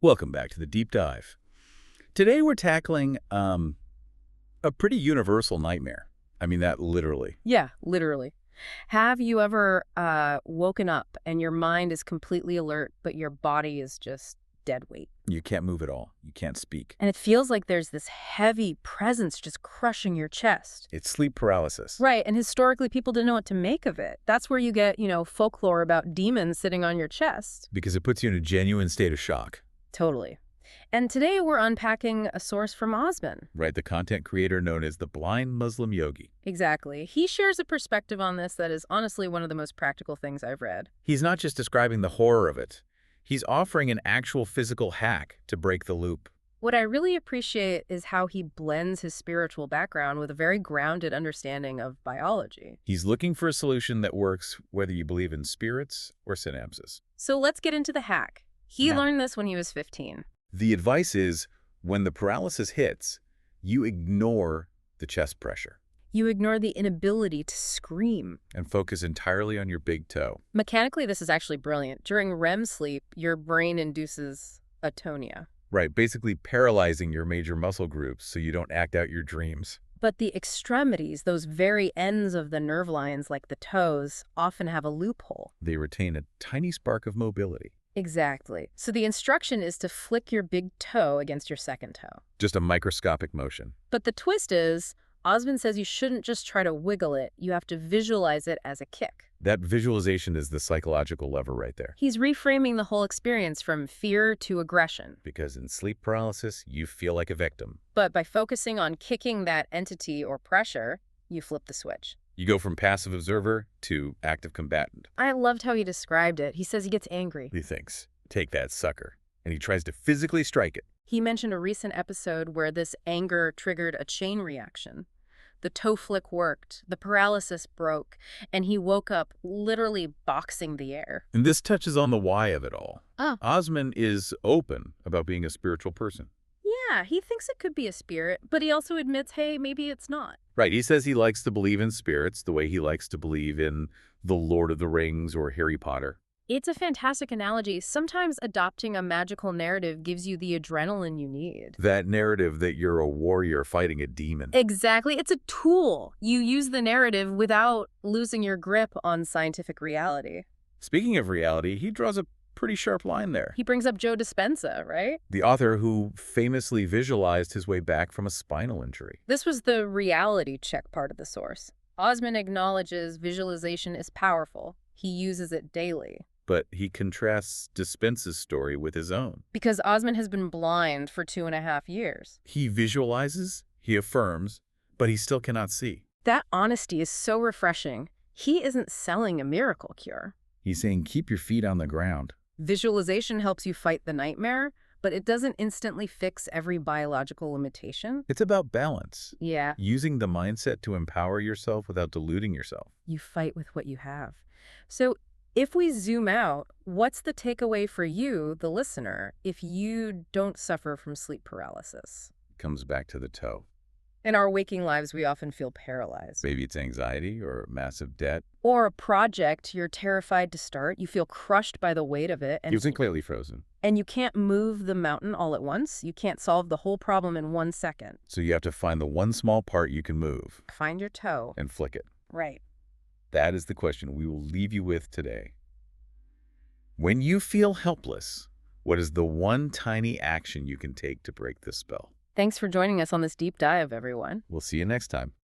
Welcome back to the Deep Dive. Today we're tackling a pretty universal nightmare. I mean that literally. Yeah, literally. Have you ever woken up and your mind is completely alert, but your body is just dead weight? You can't move at all. You can't speak. And it feels like there's this heavy presence just crushing your chest. It's sleep paralysis. Right, and historically people didn't know what to make of it. That's where you get, folklore about demons sitting on your chest. Because it puts you in a genuine state of shock. Totally. And today we're unpacking a source from Osman. Right, the content creator known as the blind Muslim yogi. Exactly. He shares a perspective on this that is honestly one of the most practical things I've read. He's not just describing the horror of it. He's offering an actual physical hack to break the loop. What I really appreciate is how he blends his spiritual background with a very grounded understanding of biology. He's looking for a solution that works whether you believe in spirits or synapses. So let's get into the hack. He Now, learned this when he was 15. the advice is, when the paralysis hits, you ignore the chest pressure You ignore the inability to scream. and focus entirely on your big toe. Mechanically, this is actually brilliant. During REM sleep, your brain induces atonia. Right, basically paralyzing your major muscle groups so you don't act out your dreams. But the extremities, those very ends of the nerve lines like the toes, often have a loophole. They retain a tiny spark of mobility. Exactly. So the instruction is to flick your big toe against your second toe. Just a microscopic motion. But the twist is, Osman says you shouldn't just try to wiggle it, you have to visualize it as a kick. That visualization is the psychological lever right there. He's reframing the whole experience from fear to aggression. Because in sleep paralysis, you feel like a victim. But by focusing on kicking that entity or pressure, you flip the switch. You go from passive observer to active combatant. I loved how he described it. He says he gets angry. He thinks, take that sucker. And he tries to physically strike it. He mentioned a recent episode where this anger triggered a chain reaction. The toe flick worked, the paralysis broke, and he woke up literally boxing the air. And this touches on the why of it all. Oh. Osman is open about being a spiritual person. Yeah, he thinks it could be a spirit, but he also admits, hey, maybe it's not. Right, he says he likes to believe in spirits the way he likes to believe in The Lord of the Rings or Harry Potter. It's a fantastic analogy. Sometimes adopting a magical narrative gives you the adrenaline you need. That narrative that you're a warrior fighting a demon. Exactly. It's a tool. You use the narrative without losing your grip on scientific reality. Speaking of reality, he draws a pretty sharp line there. He brings up Joe Dispenza, right? The author who famously visualized his way back from a spinal injury. This was the reality check part of the source. Osman acknowledges visualization is powerful. He uses it daily. But he contrasts Dispenza's story with his own. Because Osman has been blind for 2.5 years. He visualizes, he affirms, but he still cannot see. That honesty is so refreshing. He isn't selling a miracle cure. He's saying keep your feet on the ground. Visualization helps you fight the nightmare, but it doesn't instantly fix every biological limitation. It's about balance. Yeah, Using the mindset to empower yourself without deluding yourself. you fight with what you have. So if we zoom out, what's the takeaway for you, the listener, if you don't suffer from sleep paralysis? Comes back to the toe. In our waking lives, we often feel paralyzed. Maybe it's anxiety or massive debt. Or a project you're terrified to start. You feel crushed by the weight of it. You've completely frozen. And you can't move the mountain all at once. You can't solve the whole problem in 1 second. So you have to find the one small part you can move Find your toe. and flick it. Right. That is the question we will leave you with today. When you feel helpless, what is the one tiny action you can take to break this spell? Thanks for joining us on this deep dive, everyone. We'll see you next time.